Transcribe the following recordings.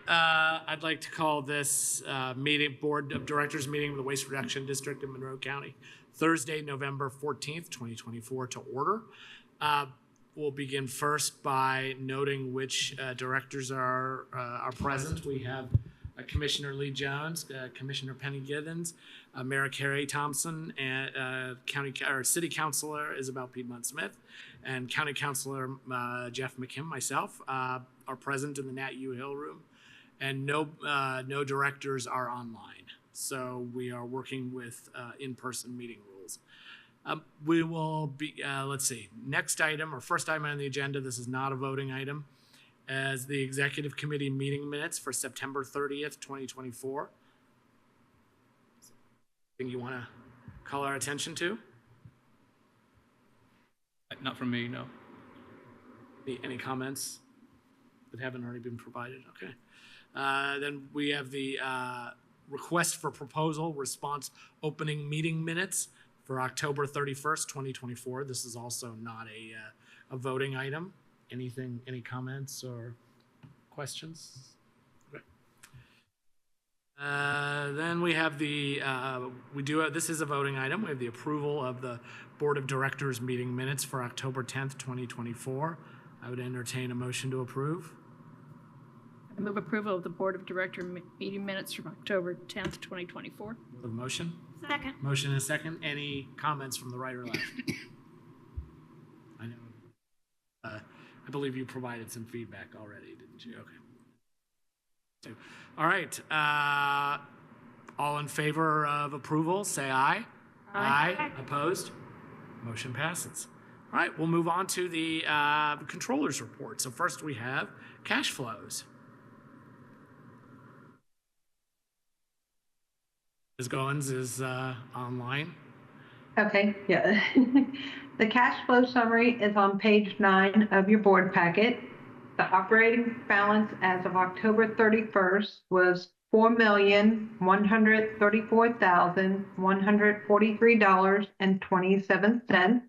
I'd like to call this Board of Directors meeting of the Waste Reduction District in Monroe County, Thursday, November 14th, 2024, to order. We'll begin first by noting which directors are present. We have Commissioner Lee Jones, Commissioner Penny Givens, Mayor Carrie Thompson, and City Councilor Isabel Piedmont Smith, and County Councilor Jeff McKim, myself, are present in the Nat U Hill room, and no directors are online. So we are working with in-person meeting rules. We will be, let's see, next item or first item on the agenda, this is not a voting item, as the Executive Committee meeting minutes for September 30th, 2024. Anything you want to call our attention to? Not from me, no. Any comments that haven't already been provided? Okay. Then we have the request for proposal response opening meeting minutes for October 31st, 2024. This is also not a voting item. Anything, any comments or questions? Okay. Then we have the, this is a voting item. We have the approval of the Board of Directors meeting minutes for October 10th, 2024. I would entertain a motion to approve. I move approval of the Board of Director meeting minutes from October 10th, 2024. A motion? Second. Motion and a second. Any comments from the right or left? I know. I believe you provided some feedback already, didn't you? Okay. All right. All in favor of approval, say aye. Aye. Opposed? Motion passes. All right, we'll move on to the controller's report. So first we have cash flows. Ms. Goins is online. Okay, yeah. The cash flow summary is on page 9 of your board packet. The operating balance as of October 31st was $4,134,143.27.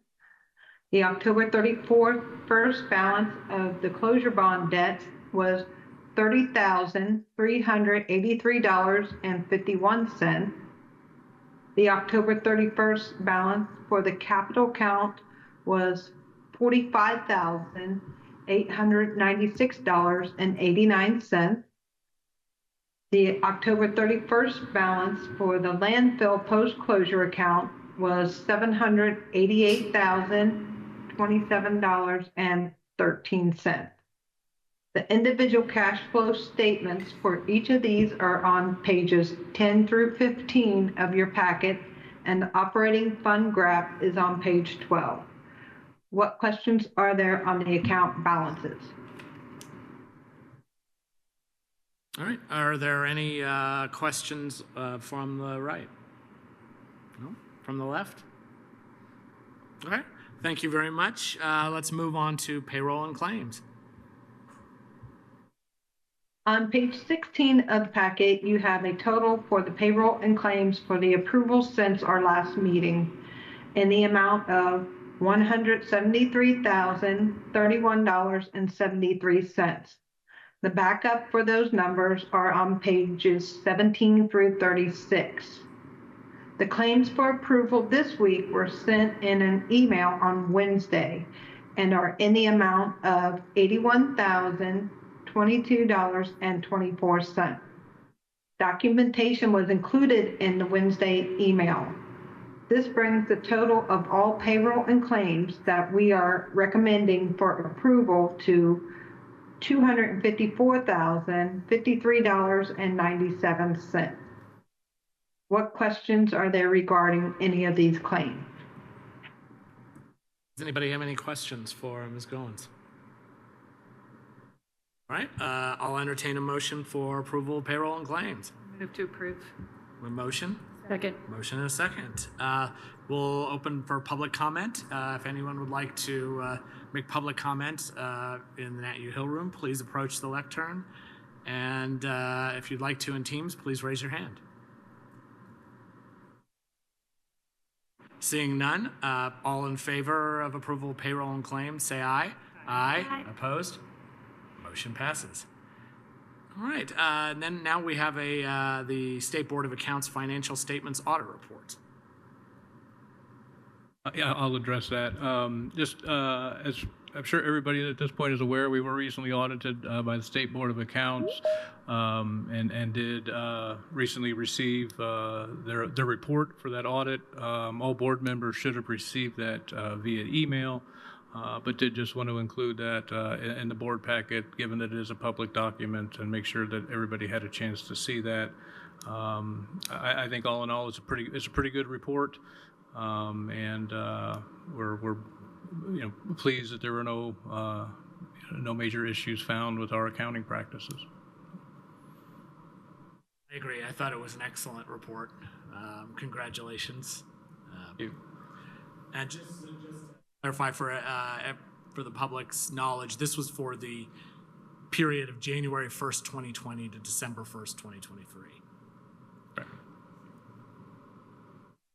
The October 31st balance of the closure bond debt was $30,383.51. The October 31st balance for the capital count was $45,896.89. The October 31st balance for the landfill post-closure account was $788,027.13. The individual cash flow statements for each of these are on pages 10 through 15 of your packet, and the operating fund graph is on page 12. What questions are there on the account balances? All right. Are there any questions from the right? No? From the left? Okay. Thank you very much. Let's move on to payroll and claims. On page 16 of the packet, you have a total for the payroll and claims for the approval since our last meeting in the amount of $173,031.73. The backup for those numbers are on pages 17 through 36. The claims for approval this week were sent in an email on Wednesday and are in the amount of $81,022.24. Documentation was included in the Wednesday email. This brings the total of all payroll and claims that we are recommending for approval to $254,053.97. What questions are there regarding any of these claims? Does anybody have any questions for Ms. Goins? All right, I'll entertain a motion for approval of payroll and claims. Move to approve. A motion? Second. Motion and a second. We'll open for public comment. If anyone would like to make public comment in the Nat U Hill room, please approach the lectern. And if you'd like to in Teams, please raise your hand. Seeing none, all in favor of approval of payroll and claims, say aye. Aye. Opposed? Motion passes. All right, and then now we have the State Board of Accounts Financial Statements Audit Report. Yeah, I'll address that. As I'm sure everybody at this point is aware, we were recently audited by the State Board of Accounts, and did recently receive their report for that audit. All board members should have received that via email, but did just want to include that in the board packet, given that it is a public document, and make sure that everybody had a chance to see that. I think all in all, it's a pretty good report. And we're pleased that there were no major issues found with our accounting practices. I agree. I thought it was an excellent report. Congratulations. Thank you. And just to clarify for the public's knowledge, this was for the period of January 1st, 2020 to December 1st, 2023. Right.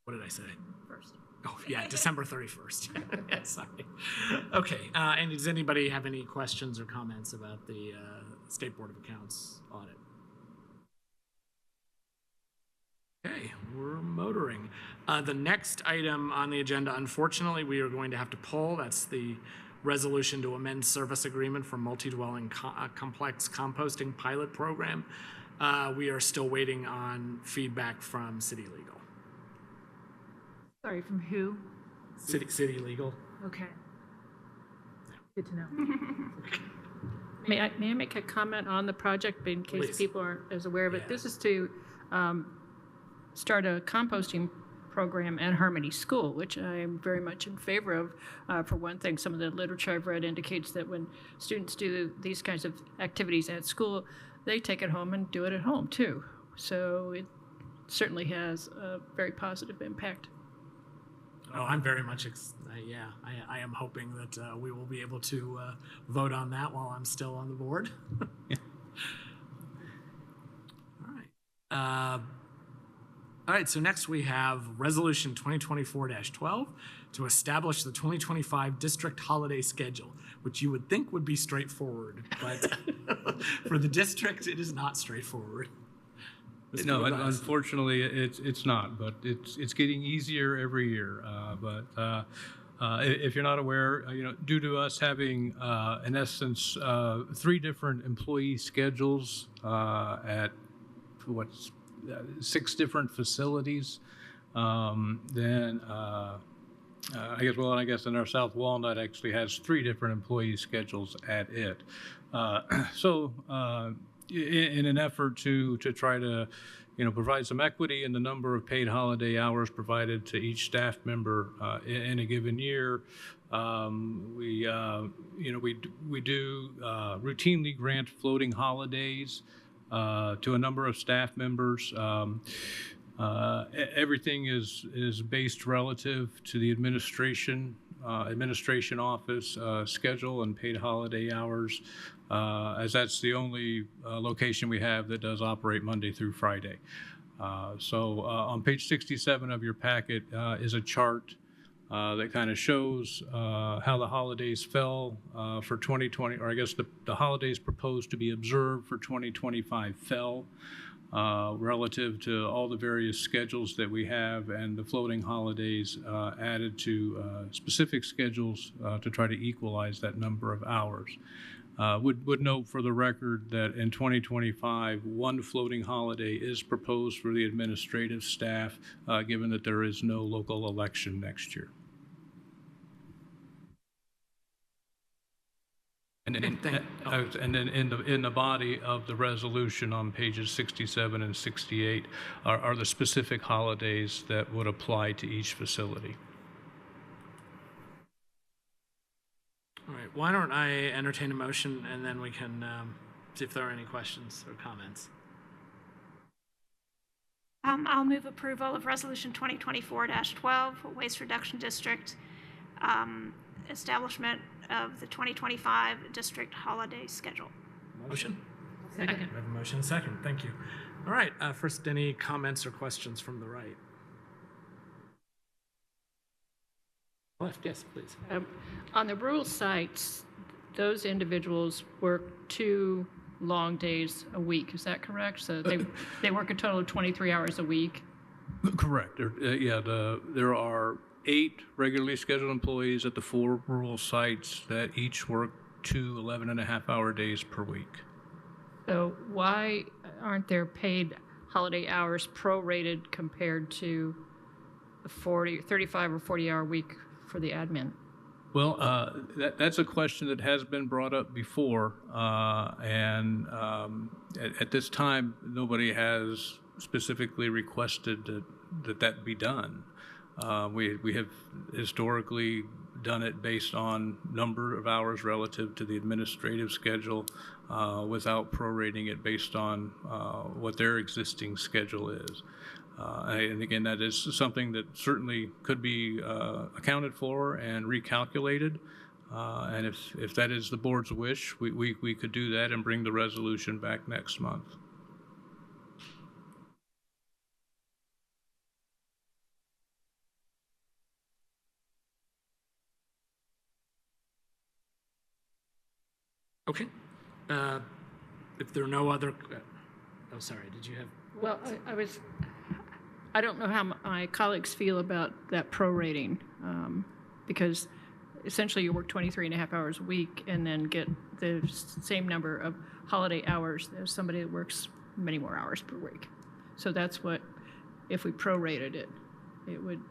What did I say? First. Oh, yeah, December 31st. Yeah, sorry. Okay, and does anybody have any questions or comments about the State Board of Accounts audit? Okay, we're motoring. The next item on the agenda, unfortunately, we are going to have to pull. That's the resolution to amend service agreement for multi-dwelling complex composting pilot program. We are still waiting on feedback from City Legal. Sorry, from who? City Legal. Okay. Good to know. May I make a comment on the project in case Please. people aren't as aware of it? Yeah. This is to start a composting program at Harmony School, which I am very much in favor of. For one thing, some of the literature I've read indicates that when students do these kinds of activities at school, they take it home and do it at home too. So it certainly has a very positive impact. Oh, I'm very much, I am hoping that we will be able to vote on that while I'm still on the board. All right, so next we have Resolution 2024-12 to establish the 2025 district holiday schedule, which you would think would be straightforward, but for the district, it is not straightforward. No, unfortunately, it's not, but it's getting easier every year. If you're not aware, due to us having, in essence, 3 different employee schedules at 6 different facilities, then I guess in our South Walnut actually has 3 different employee schedules at it. In an effort to try to, provide some equity in the number of paid holiday hours provided to each staff member in a given year, we do routinely grant floating holidays to a number of staff members. Everything is based relative to the administration office schedule and paid holiday hours, as that's the only location we have that does operate Monday through Friday. On page 67 of your packet is a chart that kind of shows how the holidays fell for 2020, or I guess the holidays proposed to be observed for 2025 fell relative to all the various schedules that we have, and the floating holidays added to specific schedules to try to equalize that number of hours. Would note for the record that in 2025, 1 floating holiday is proposed for the administrative staff, given that there is no local election next year. And then in the body of the resolution on pages 67 and 68 are the specific holidays that would apply to each facility. All right, why don't I entertain a motion, and then we can see if there are any questions or comments. I'll move approval of Resolution 2024-12, Waste Reduction District, establishment of the 2025 district holiday schedule. Motion? Second. We have a motion and a second. Thank you. All right, first, any comments or questions from the right? Left, yes, please. On the rural sites, those individuals work 2 long days a week. Is that correct? So they work a total of 23 hours a week. Correct. There are 8 regularly scheduled employees at the 4 rural sites that each work 2 11.5-hour days per week. So why aren't there paid holiday hours prorated compared to the 35 or 40-hour week for the admin? Well, that's a question that has been brought up before, and at this time, nobody has specifically requested that be done. We have historically done it based on number of hours relative to the administrative schedule, without prorating it based on what their existing schedule is. And again, that is something that certainly could be accounted for and recalculated. And if that is the board's wish, we could do that and bring the resolution back next month. Okay. If there are no other, oh, sorry, did you have? Well, I don't know how my colleagues feel about that prorating, because essentially you work 23 and a half hours a week and then get the same number of holiday hours as somebody that works many more hours per week. So that's what, if we prorated it, it would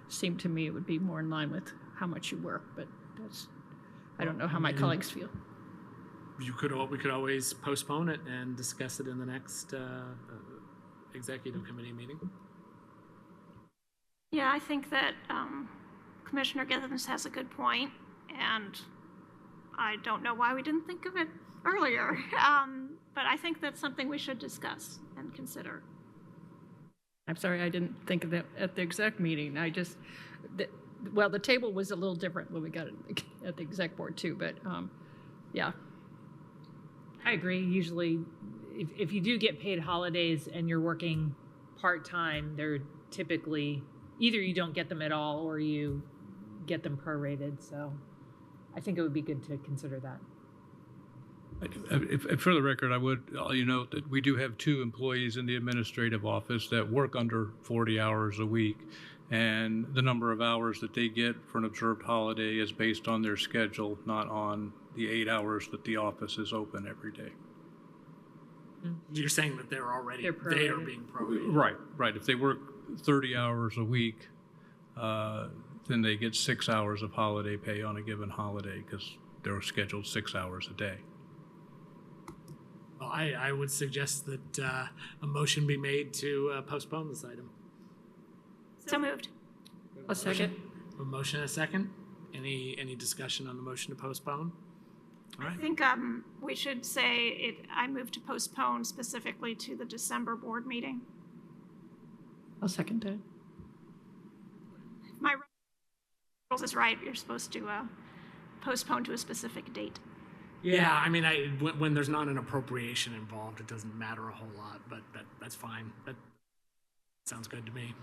seem to me it would be more in line with how much you work, but that's, I don't know how my colleagues feel. We could always postpone it and discuss it in the next executive committee meeting. Yeah, I think that Commissioner Githens has a good point, and I don't know why we didn't think of it earlier. But I think that's something we should discuss and consider. I'm sorry, I didn't think of that at the exec meeting. The table was a little different when we got it at the exec board too, but yeah. I agree. Usually, if you do get paid holidays and you're working part-time, they're typically, either you don't get them at all or you get them prorated. So I think it would be good to consider that. If for the record, I would note that we do have 2 employees in the administrative office that work under 40 hours a week, and the number of hours that they get for an observed holiday is based on their schedule, not on the 8 hours that the office is open every day. You're saying that they are being prorated. Right. If they work 30 hours a week, then they get 6 hours of holiday pay on a given holiday because they're scheduled 6 hours a day. Well, I would suggest that a motion be made to postpone this item. So moved. A second. A motion and a second. Any discussion on the motion to postpone? All right. I think we should say I move to postpone specifically to the December board meeting. I'll second that. My rules is right. You're supposed to postpone to a specific date. Yeah, I mean, when there's not an appropriation involved, it doesn't matter a whole lot, but that's fine. That sounds good to me.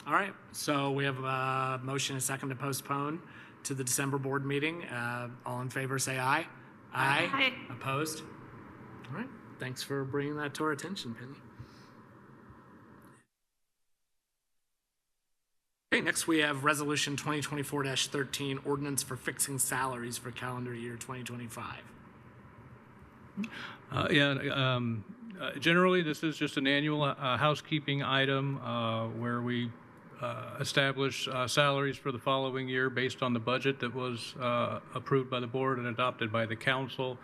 All right, so we have a motion and a second to postpone to the December board meeting. All in favor, say aye. Aye. Aye. Opposed? All right, thanks for bringing that to our attention, Penny. Okay, next we have Resolution 2024-13, Ordinance for Fixing Salaries for Calendar Year 2025. Generally, this is just an annual housekeeping item where we establish salaries for the following year based on the budget that was approved by the board and adopted by the council.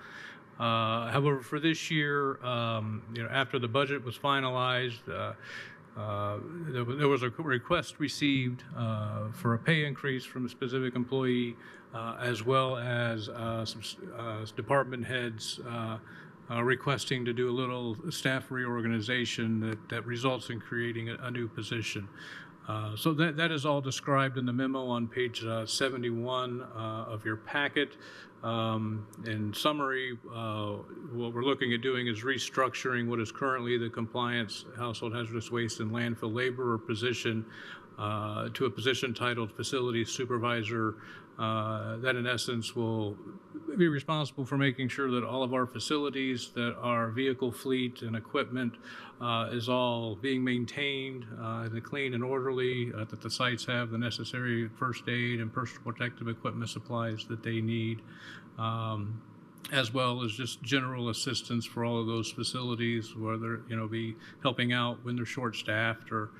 However, for this year, after the budget was finalized, there was a request received for a pay increase from a specific employee, as well as some department heads requesting to do a little staff reorganization that results in creating a new position. So that is all described in the memo on page 71 of your packet. In summary, what we're looking at doing is restructuring what is currently the compliance, household hazardous waste, and landfill laborer position to a position titled Facilities Supervisor that in essence will be responsible for making sure that all of our facilities, that our vehicle fleet and equipment is all being maintained, the clean and orderly, that the sites have the necessary first aid and personal protective equipment supplies that they need, as well as just general assistance for all of those facilities, whether, be helping out when they're short-staffed or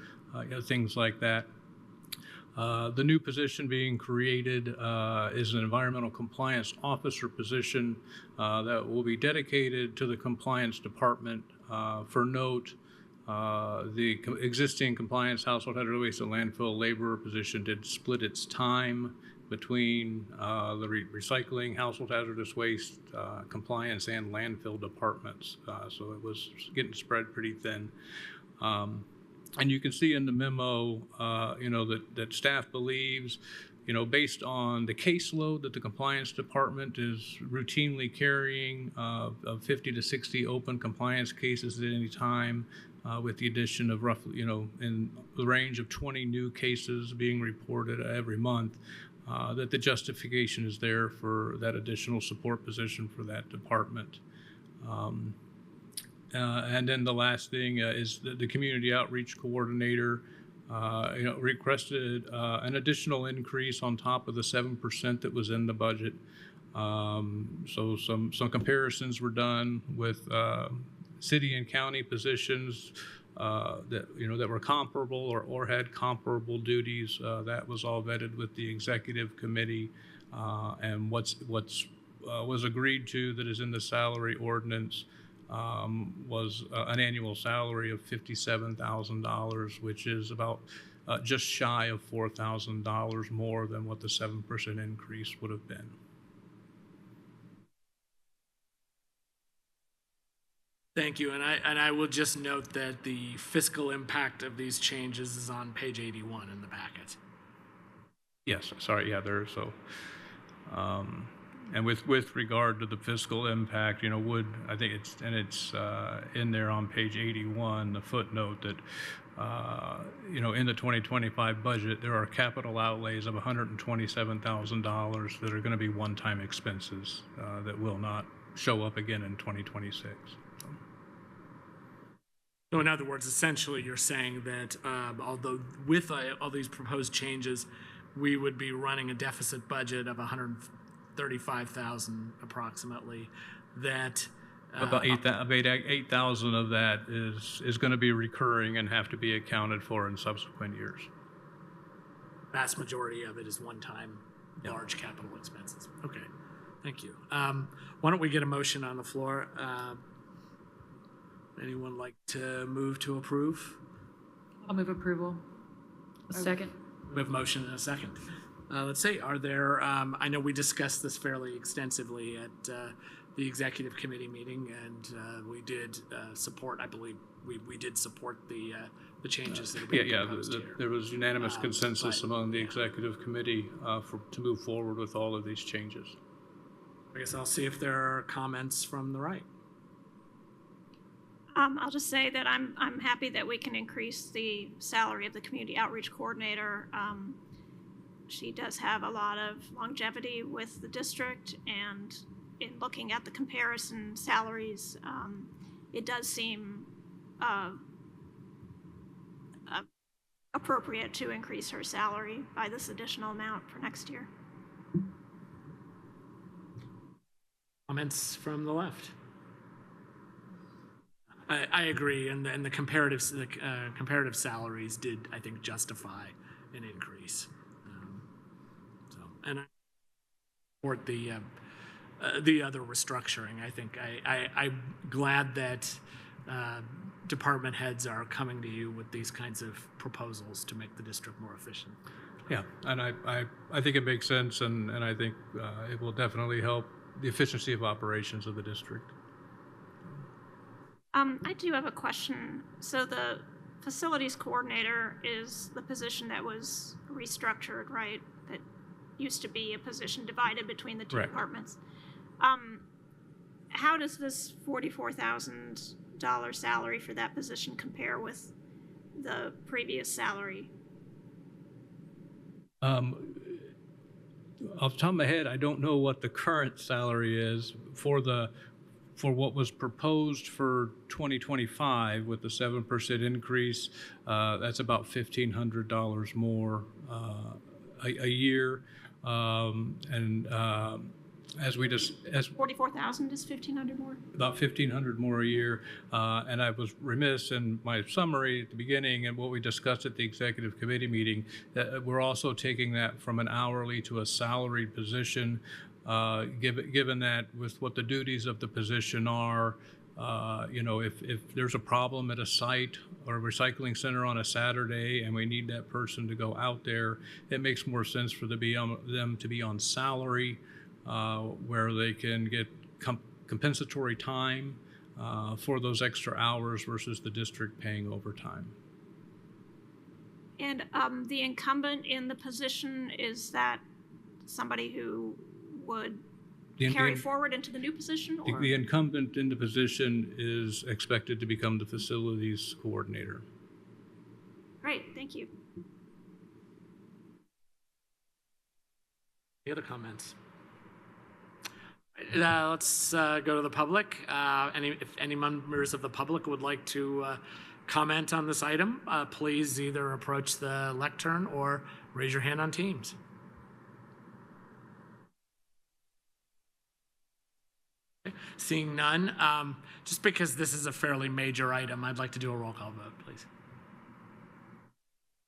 things like that. The new position being created is an environmental compliance officer position that will be dedicated to the compliance department. For note, the existing compliance household hazardous waste and landfill laborer position did split its time between the recycling, household hazardous waste, compliance, and landfill departments. So it was getting spread pretty thin. And you can see in the memo, that staff believes, based on the caseload that the compliance department is routinely carrying of 50 to 60 open compliance cases at any time, with the addition of roughly, in the range of 20 new cases being reported every month, that the justification is there for that additional support position for that department. And then the last thing is the community outreach coordinator, requested an additional increase on top of the 7% that was in the budget. So some comparisons were done with city and county positions that were comparable or had comparable duties. That was all vetted with the executive committee, and what's was agreed to that is in the salary ordinance. Was an annual salary of $57,000, which is about just shy of $4,000 more than what the 7% increase would have been. Thank you, and I will just note that the fiscal impact of these changes is on page 81 in the packet. Yes, sorry, yeah, there's so. And with regard to the fiscal impact, I think it's in there on page 81, the footnote that, in the 2025 budget, there are capital outlays of $127,000 that are going to be one-time expenses that will not show up again in 2026. So in other words, essentially you're saying that although with all these proposed changes, we would be running a deficit budget of $135,000 approximately, that about 8,000 of that is going to be recurring and have to be accounted for in subsequent years. Vast majority of it is one-time large capital expenses. Okay, thank you. Why don't we get a motion on the floor? Anyone like to move to approve? I'll move approval. A second. We have a motion and a second. Let's see, are there, I know we discussed this fairly extensively at the executive committee meeting, and we did support, I believe, we did support the changes that have been proposed here. There was unanimous consensus among the executive committee to move forward with all of these changes. I guess I'll see if there are comments from the right. I'll just say that I'm happy that we can increase the salary of the community outreach coordinator. She does have a lot of longevity with the district, and in looking at the comparison salaries, it does seem appropriate to increase her salary by this additional amount for next year. Comments from the left? I agree, and the comparative salaries did, I think, justify an increase. And I support the other restructuring. I think I'm glad that department heads are coming to you with these kinds of proposals to make the district more efficient. Yeah, and I think it makes sense, and I think it will definitely help the efficiency of operations of the district. I do have a question. So the facilities coordinator is the position that was restructured, right? That used to be a position divided between the two departments. How does this $44,000 salary for that position compare with the previous salary Off the top of my head, I don't know what the current salary is for what was proposed for 2025 with the 7% increase. That's about $1,500 more a year. As 44,000 is 1,500 more. about 1,500 more a year. And I was remiss in my summary at the beginning and what we discussed at the executive committee meeting. We're also taking that from an hourly to a salaried position, given that with what the duties of the position are. If there's a problem at a site or a recycling center on a Saturday and we need that person to go out there, it makes more sense for them to be on salary, where they can get compensatory time for those extra hours versus the district paying overtime. And the incumbent in the position, is that somebody who would carry forward into the new position? Or? The incumbent in the position is expected to become the facilities coordinator. Great, thank you. Any other comments? Let's go to the public. If any members of the public would like to comment on this item, please either approach the lectern or raise your hand on Teams. Okay. Seeing none, just because this is a fairly major item, I'd like to do a roll call vote, please.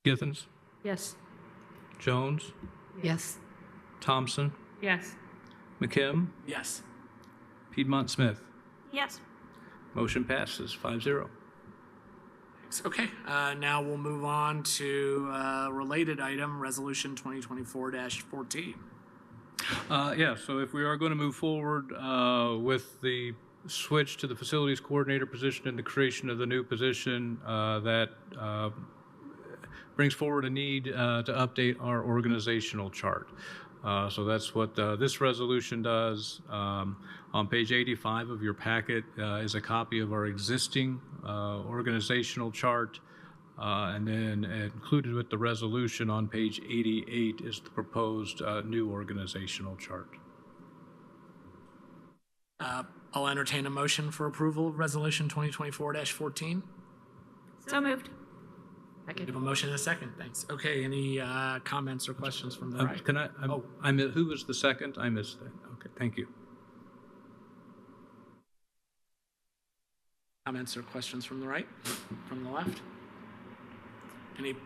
Githens, Yes. Jones, Yes. Thompson, Yes. McKim, Yes. Piedmont Smith. Yes. Motion passes 5-0. Okay, now we'll move on to a related item, Resolution 2024-14. So if we are going to move forward with the switch to the facilities coordinator position and the creation of the new position, that brings forward a need to update our organizational chart. So that's what this resolution does. On page 85 of your packet is a copy of our existing organizational chart. And then included with the resolution on page 88 is the proposed new organizational chart. I'll entertain a motion for approval of Resolution 2024-14. So moved. We have a motion and a second, thanks. Okay, any comments or questions from the right? Can who was the second? I missed that. Okay, thank you. Comments or questions from the right, from the left? If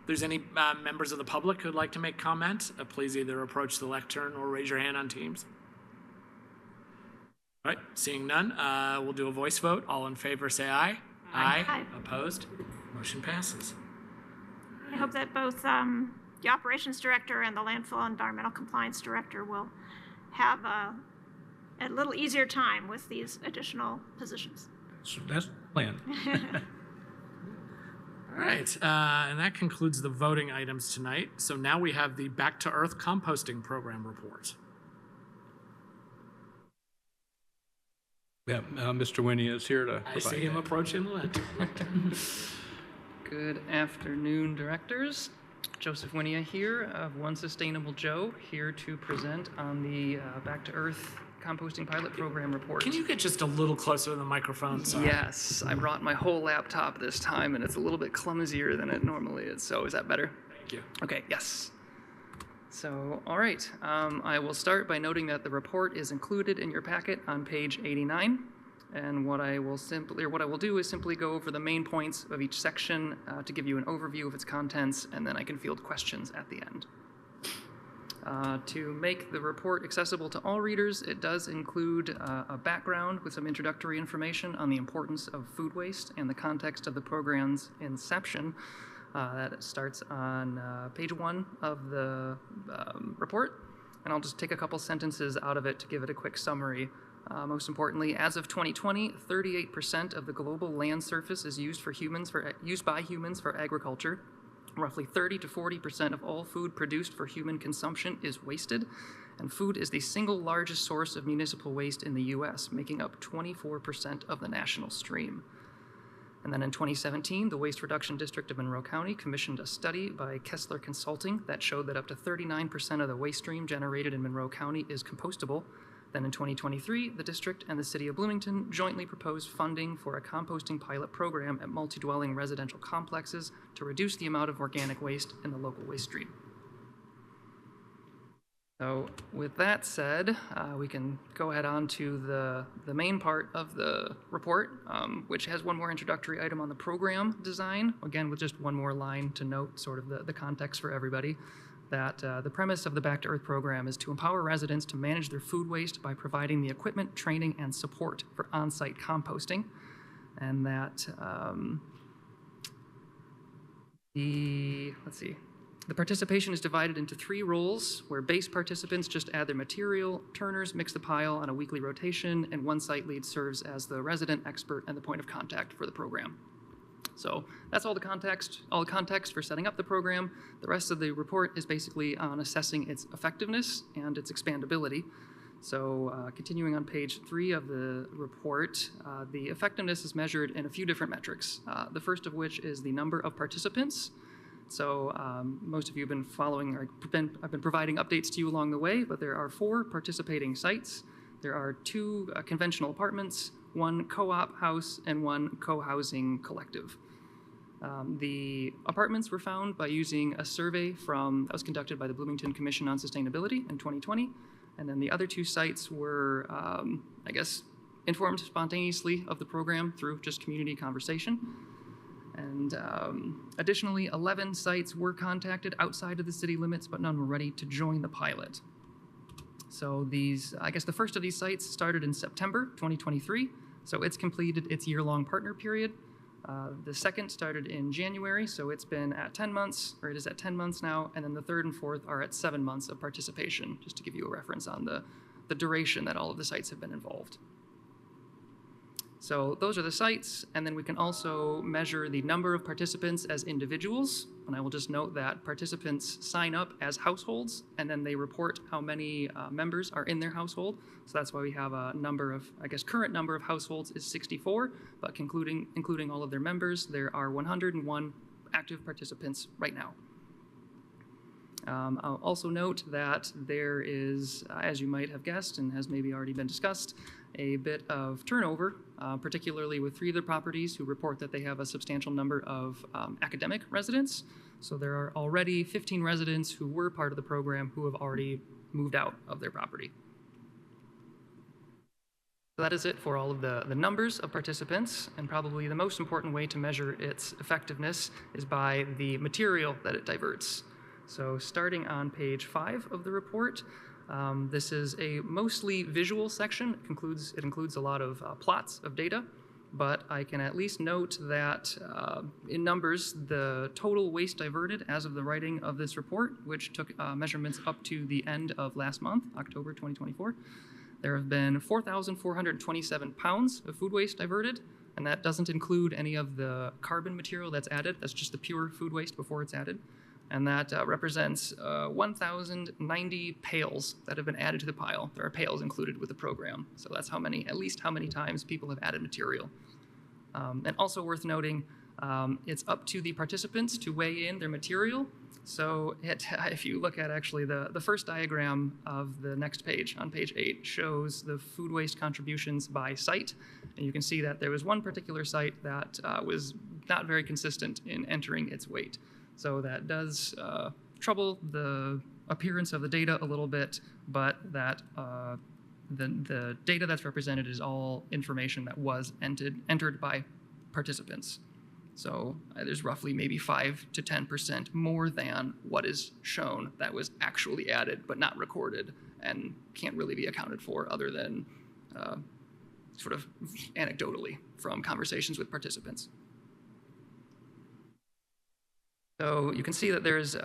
there's any members of the public who'd like to make comment, please either approach the lectern or raise your hand on Teams. All right, seeing none, we'll do a voice vote. All in favor say aye. Aye. Aye. Opposed? Motion passes. I hope that both the operations director and the landfill environmental compliance director will have a little easier time with these additional positions. So that's the plan. All right, and that concludes the voting items tonight. So now we have the Back to Earth composting program report. Yeah, Mr. Winnie is here to I see him approaching the left. Good afternoon, directors. Joseph Winia here of One Sustainable Joe, here to present on the Back to Earth composting pilot program report. Can you get just a little closer to the microphone? Sorry. Yes, I brought my whole laptop this time, and it's a little bit clumsier than it normally is. So is that better? Thank you. Okay, yes. So, all right, I will start by noting that the report is included in your packet on page 89. And what I will do is simply go over the main points of each section to give you an overview of its contents, and then I can field questions at the end. To make the report accessible to all readers, it does include a background with some introductory information on the importance of food waste and the context of the program's inception. That starts on page 1 of the report, and I'll just take a couple sentences out of it to give it a quick summary. Most importantly, as of 2020, 38% of the global land surface is used by humans for agriculture. Roughly 30 to 40% of all food produced for human consumption is wasted, and food is the single largest source of municipal waste in the U.S., making up 24% of the national stream. And then in 2017, the Waste Reduction District of Monroe County commissioned a study by Kessler Consulting that showed that up to 39% of the waste stream generated in Monroe County is compostable. Then in 2023, the district and the city of Bloomington jointly proposed funding for a composting pilot program at multi-dwelling residential complexes to reduce the amount of organic waste in the local waste stream. So with that said, we can go ahead on to the main part of the report, which has one more introductory item on the program design. Again, with just one more line to note sort of the context for everybody, that the premise of the Back to Earth program is to empower residents to manage their food waste by providing the equipment, training, and support for on-site composting. And that the participation is divided into 3 roles, where base participants just add their material, turners mix the pile on a weekly rotation, and one site lead serves as the resident expert and the point of contact for the program. So that's all the context for setting up the program. The rest of the report is basically on assessing its effectiveness and its expandability. So continuing on page 3 of the report, the effectiveness is measured in a few different metrics. The first of which is the number of participants. So most of you have been following, or I've been providing updates to you along the way, but there are 4 participating sites. There are 2 conventional apartments, 1 co-op house, and 1 co-housing collective. The apartments were found by using a survey that was conducted by the Bloomington Commission on Sustainability in 2020, and then the other 2 sites were, informed spontaneously of the program through just community conversation. And additionally, 11 sites were contacted outside of the city limits, but none were ready to join the pilot. So the first of these sites started in September 2023, so it's completed its year-long partner period. The second started in January, so it's been at 10 months, or it is at 10 months now, and then the third and fourth are at 7 months of participation, just to give you a reference on the duration that all of the sites have been involved. So those are the sites, and then we can also measure the number of participants as individuals. And I will just note that participants sign up as households, and then they report how many members are in their household. So that's why we have a number of, current number of households is 64, but including all of their members, there are 101 active participants right now. I'll also note that there is, as you might have guessed and has maybe already been discussed, a bit of turnover, particularly with 3 of the properties who report that they have a substantial number of academic residents. So there are already 15 residents who were part of the program who have already moved out of their property. So that is it for all of the numbers of participants, and probably the most important way to measure its effectiveness is by the material that it diverts. So starting on page 5 of the report, this is a mostly visual section. It includes a lot of plots of data, but I can at least note that in numbers, the total waste diverted as of the writing of this report, which took measurements up to the end of last month, October 2024, there have been 4,427 pounds of food waste diverted, and that doesn't include any of the carbon material that's added. That's just the pure food waste before it's added. And that represents 1,090 pails that have been added to the pile. There are pails included with the program. So that's at least how many times people have added material. And also worth noting, it's up to the participants to weigh in their material. So if you look at actually the first diagram of the next page, on page 8, shows the food waste contributions by site. And you can see that there was one particular site that was not very consistent in entering its weight. So that does trouble the appearance of the data a little bit, but that the data that's represented is all information that was entered by participants. So there's roughly maybe 5 to 10% more than what is shown that was actually added but not recorded and can't really be accounted for other than sort of anecdotally from conversations with participants. So you can see that there's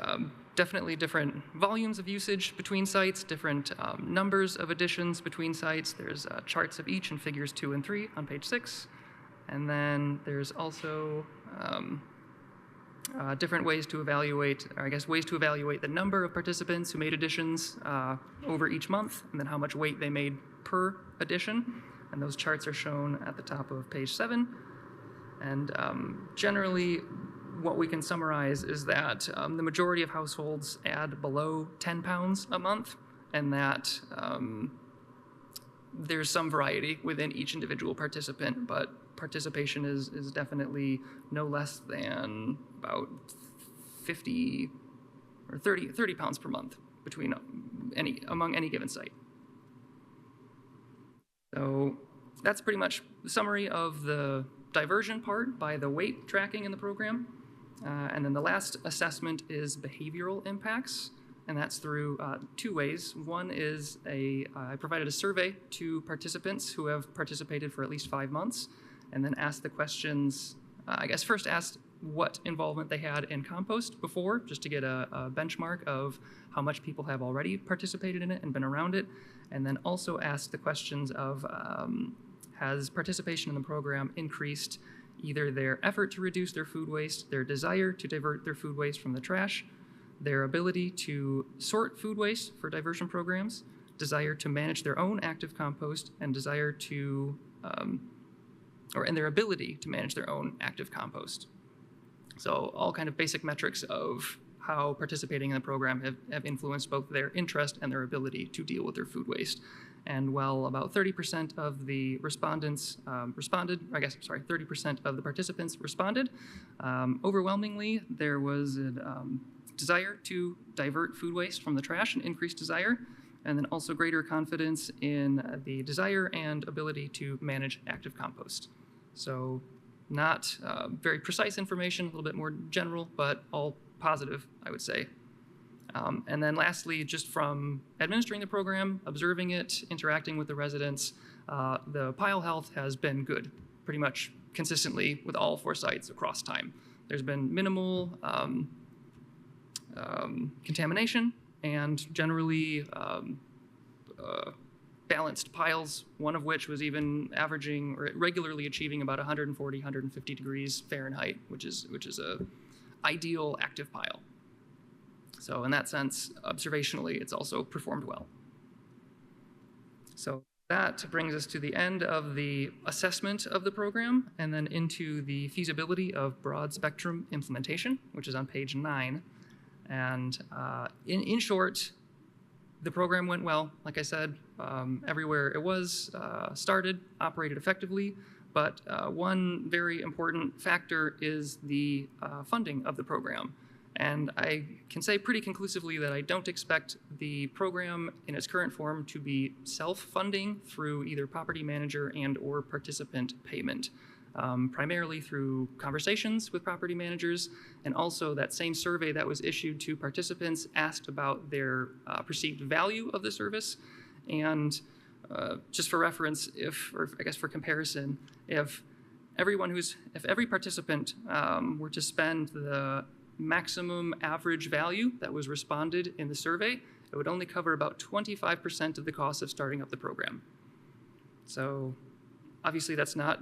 definitely different volumes of usage between sites, different numbers of additions between sites. There's charts of each in figures 2 and 3 on page 6. And then there's also different ways to evaluate, ways to evaluate the number of participants who made additions over each month, and then how much weight they made per addition. And those charts are shown at the top of page 7. And generally, what we can summarize is that the majority of households add below 10 pounds a month, and that there's some variety within each individual participant, but participation is definitely no less than about 50 or 30 pounds per month between among any given site. So that's pretty much the summary of the diversion part by the weight tracking in the program. And then the last assessment is behavioral impacts, and that's through 2 ways. One is I provided a survey to participants who have participated for at least 5 months, and then asked the questions, first asked what involvement they had in compost before, just to get a benchmark of how much people have already participated in it and been around it, and then also asked the questions of has participation in the program increased either their effort to reduce their food waste, their desire to divert their food waste from the trash, their ability to sort food waste for diversion programs, desire to manage their own active compost, and desire to, and their ability to manage their own active compost. So all kind of basic metrics of how participating in the program have influenced both their interest and their ability to deal with their food waste. And while about 30% of the respondents 30% of the participants responded, overwhelmingly there was a desire to divert food waste from the trash, an increased desire, and then also greater confidence in the desire and ability to manage active compost. So not very precise information, a little bit more general, but all positive, I would say. And then lastly, just from administering the program, observing it, interacting with the residents, the pile health has been good, pretty much consistently with all 4 sites across time. There's been minimal contamination and generally balanced piles, one of which was even averaging or regularly achieving about 140, 150 degrees Fahrenheit, which is a ideal active pile. So in that sense, observationally, it's also performed well. So that brings us to the end of the assessment of the program and then into the feasibility of broad spectrum implementation, which is on page 9. And in short, the program went well. Like I said, everywhere it was started, operated effectively, but one very important factor is the funding of the program. And I can say pretty conclusively that I don't expect the program in its current form to be self-funding through either property manager and or participant payment, primarily through conversations with property managers, and also that same survey that was issued to participants asked about their perceived value of the service. And just for reference, for comparison, if every participant were to spend the maximum average value that was responded in the survey, it would only cover about 25% of the cost of starting up the program. So obviously that's not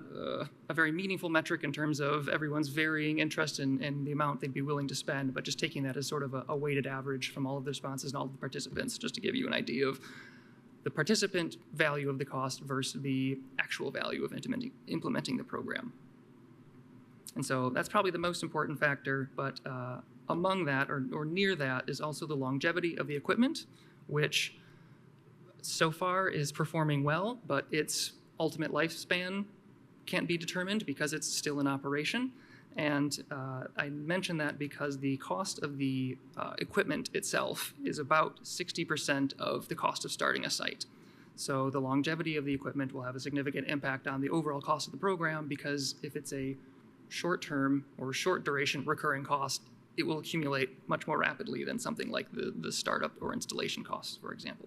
a very meaningful metric in terms of everyone's varying interest in the amount they'd be willing to spend, but just taking that as sort of a weighted average from all of the responses and all of the participants, just to give you an idea of the participant value of the cost versus the actual value of implementing the program. And so that's probably the most important factor, but among that, or near that, is also the longevity of the equipment, which so far is performing well, but its ultimate lifespan can't be determined because it's still in operation. And I mention that because the cost of the equipment itself is about 60% of the cost of starting a site. So the longevity of the equipment will have a significant impact on the overall cost of the program, because if it's a short-term or short-duration recurring cost, it will accumulate much more rapidly than something like the startup or installation costs, for example.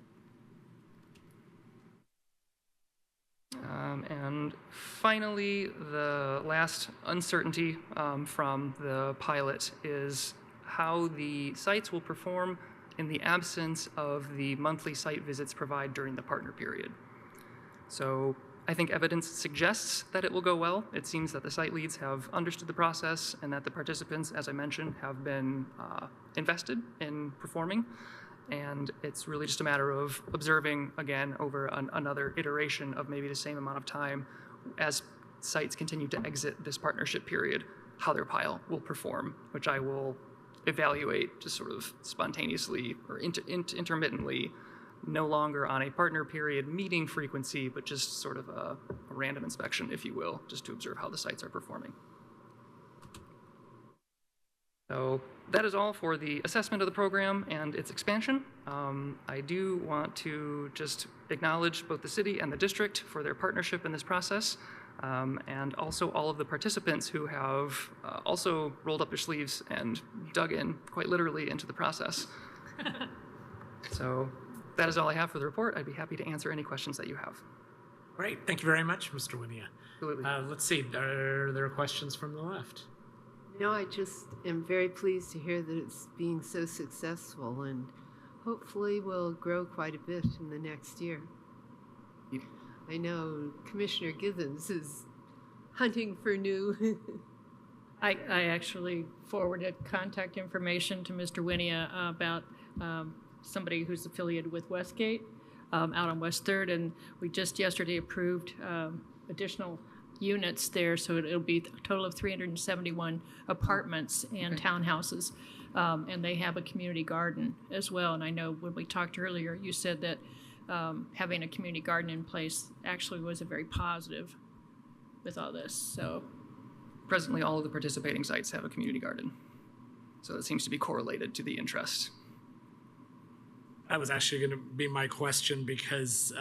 And finally, the last uncertainty from the pilot is how the sites will perform in the absence of the monthly site visits provided during the partner period. So I think evidence suggests that it will go well. It seems that the site leads have understood the process and that the participants, as I mentioned, have been invested in performing. And it's really just a matter of observing again over another iteration of maybe the same amount of time as sites continue to exit this partnership period, how their pile will perform, which I will evaluate just sort of spontaneously or intermittently, no longer on a partner period meeting frequency, but just sort of a random inspection, if you will, just to observe how the sites are performing. So that is all for the assessment of the program and its expansion. I do want to just acknowledge both the city and the district for their partnership in this process, and also all of the participants who have also rolled up their sleeves and dug in, quite literally, into the process. So that is all I have for the report. I'd be happy to answer any questions that you have. Great. Thank you very much, Mr. Winia. Absolutely. Let's see. Are there questions from the left? No, I just am very pleased to hear that it's being so successful, and hopefully will grow quite a bit in the next year. Yep. I know Commissioner Githens is hunting for new. I actually forwarded contact information to Mr. Winia about somebody who's affiliated with Westgate out on West 3rd, and we just yesterday approved additional units there, so it'll be a total of 371 apartments and townhouses, and they have a community garden as well. And I know when we talked earlier, you said that having a community garden in place actually was a very positive with all this. So Presently, all of the participating sites have a community garden, so it seems to be correlated to the interest. That was actually going to be my question, because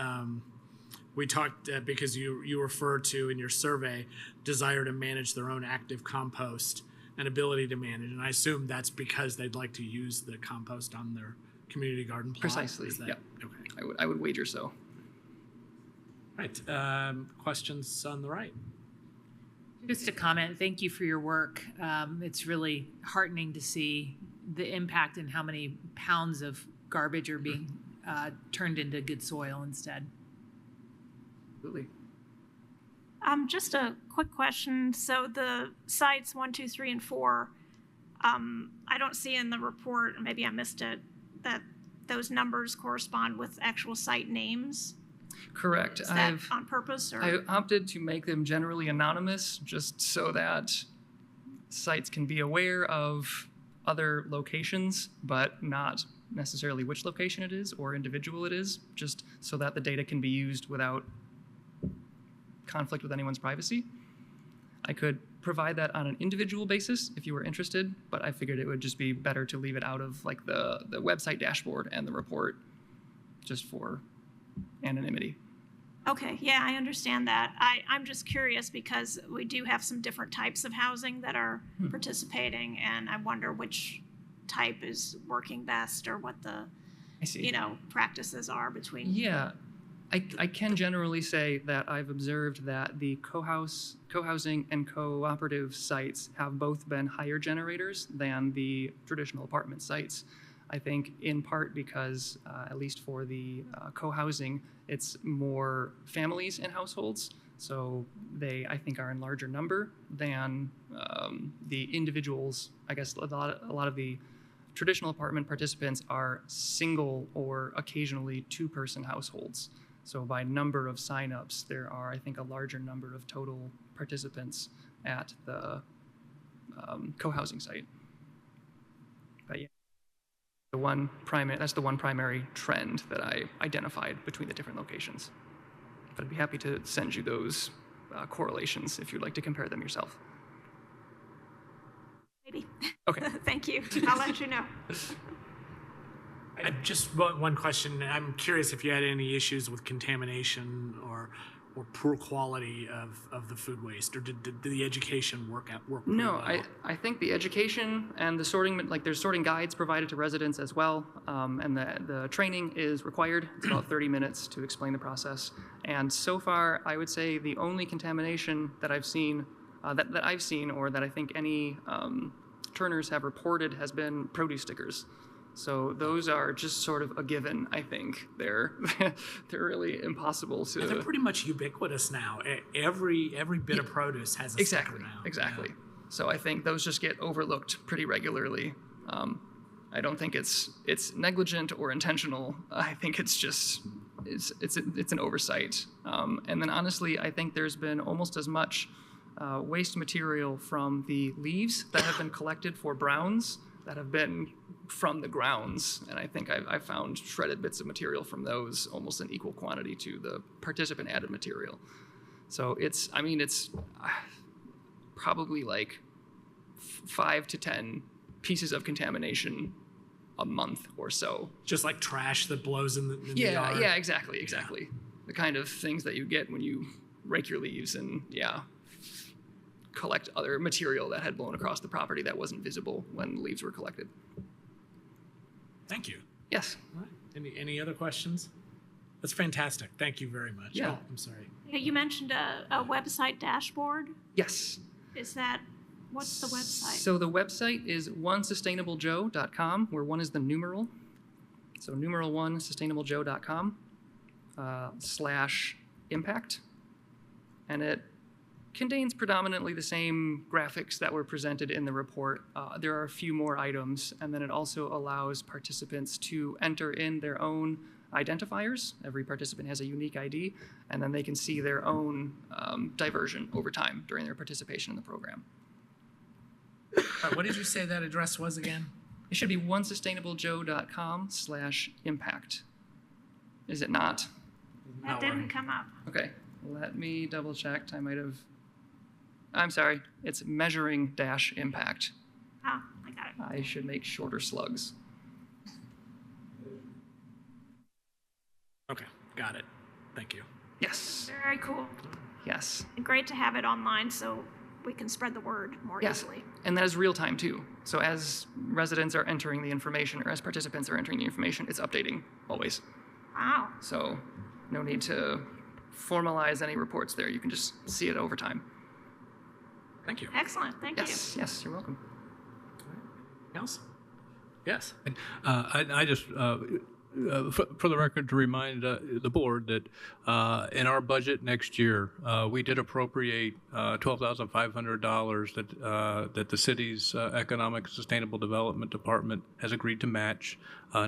we talked, because you referred to in your survey desire to manage their own active compost and ability to manage. And I assume that's because they'd like to use the compost on their community garden plot. Precisely, Is that, yeah. Okay. I would wager so. Right. Questions on the right? Just a comment. Thank you for your work. It's really heartening to see the impact and how many pounds of garbage are being turned into good soil instead. Absolutely. Just a quick question. So the sites 1, 2, 3, and 4, I don't see in the report, maybe I missed it, that those numbers correspond with actual site names. Correct. Is that on purpose, or? I opted to make them generally anonymous, just so that sites can be aware of other locations, but not necessarily which location it is or individual it is, just so that the data can be used without conflict with anyone's privacy. I could provide that on an individual basis if you were interested, but I figured it would just be better to leave it out of like the website dashboard and the report, just for anonymity. Okay, yeah, I understand that. I'm just curious because we do have some different types of housing that are participating, and I wonder which type is working best, or what the, I see. practices are between. Yeah, I can generally say that I've observed that the co-housing and cooperative sites have both been higher generators than the traditional apartment sites. I think in part because, at least for the co-housing, it's more families and households. So they, I think, are in larger number than the individuals. I guess a lot of the traditional apartment participants are single or occasionally two-person households. So by number of signups, there are, I think, a larger number of total participants at the co-housing site. But yeah, that's the one primary trend that I identified between the different locations. But I'd be happy to send you those correlations if you'd like to compare them yourself. Maybe. Okay. Thank you. I'll let you know. Just one question. I'm curious if you had any issues with contamination or poor quality of the food waste, or did the education work pretty No, well? I think the education and the sorting, like there's sorting guides provided to residents as well, and the training is required. It's about 30 minutes to explain the process. And so far, I would say the only contamination that I've seen, or that I think any turners have reported, has been produce stickers. So those are just sort of a given, I think. They're really impossible to... And they're pretty much ubiquitous now. Every bit of produce has a sticker now. Exactly. So I think those just get overlooked pretty regularly. I don't think it's negligent or intentional. I think it's just it's an oversight. And then honestly, I think there's been almost as much waste material from the leaves that have been collected for browns that have been from the grounds. And I think I found shredded bits of material from those almost in equal quantity to the participant added material. So it's probably like 5 to 10 pieces of contamination a month or so. Just like trash that blows in the Yeah, yard. yeah, exactly. The kind of things that you get when you rake your leaves and collect other material that had blown across the property that wasn't visible when leaves were collected. Thank you. Yes. All right. Any other questions? That's fantastic. Thank you very much. Yeah. Oh, I'm sorry. Yeah, you mentioned a website dashboard. Yes. What's the website? So the website is onesustainablejoe.com, where one is the numeral. So numeral 1 sustainablejoe.com /impact. And it contains predominantly the same graphics that were presented in the report. There are a few more items, and then it also allows participants to enter in their own identifiers. Every participant has a unique ID, and then they can see their own diversion over time during their participation in the program. What did you say that address was again? It should be onesustainablejoe.com /impact. Is it not? That didn't come up. Okay, let me double check. I'm sorry, it's measuring-impact. Ah, I got it. I should make shorter slugs. Okay, got it. Thank you. Yes, Very cool. yes. Great to have it online so we can spread the word more Yes, easily. and that is real time too. So as residents are entering the information, or as participants are entering the information, it's updating always. Wow. So no need to formalize any reports there. You can just see it over time. Thank you. Excellent. Thank Yes, yes, you're welcome. Anything else? Yes. I just, for the record, to remind the board that in our budget next year, we did appropriate $12,500 that the city's Economic and Sustainable Development Department has agreed to match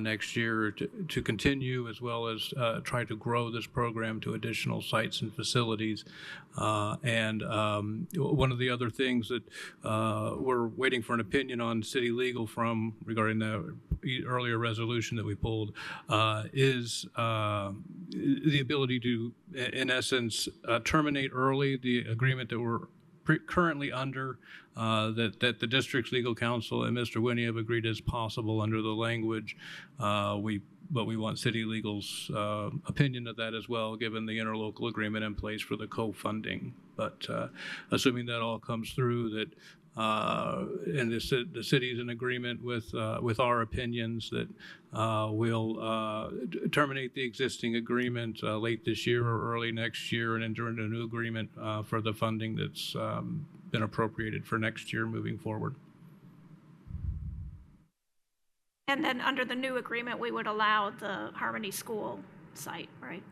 next year to continue, as well as try to grow this program to additional sites and facilities. And one of the other things that we're waiting for an opinion on city legal from regarding the earlier resolution that we pulled is the ability to, in essence, terminate early the agreement that we're currently under, that the district's legal counsel and Mr. Winnie have agreed is possible under the language. But we want city legal's opinion of that as well, given the interlocal agreement in place for the co-funding. But assuming that all comes through, that and the city's in agreement with our opinions, that we'll terminate the existing agreement late this year or early next year, and enter into a new agreement for the funding that's been appropriated for next year moving forward. And then under the new agreement, we would allow the Harmony School site, right?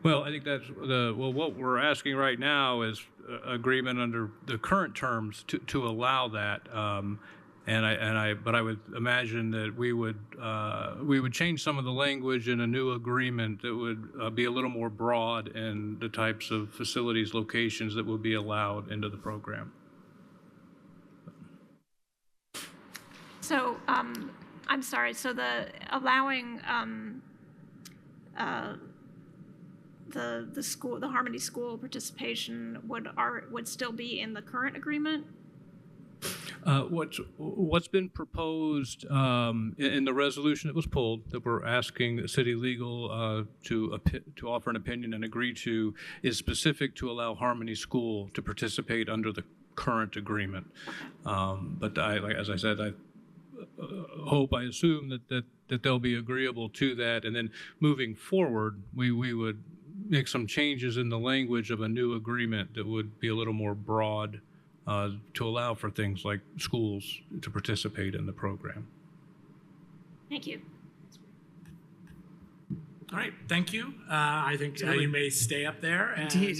Well, I think that's what we're asking right now is agreement under the current terms to allow that. But I would imagine that we would change some of the language in a new agreement that would be a little more broad in the types of facilities, locations that would be allowed into the program. So, I'm sorry, so the allowing the school, the Harmony School participation would still be in the current agreement? What's been proposed in the resolution that was pulled, that we're asking the city legal to offer an opinion and agree to, is specific to allow Harmony School to participate under the current agreement. But as I said, I assume that they'll be agreeable to that, and then moving forward, we would make some changes in the language of a new agreement that would be a little more broad to allow for things like schools to participate in the program. Thank you. All right, thank you. I think you may stay up there. Indeed.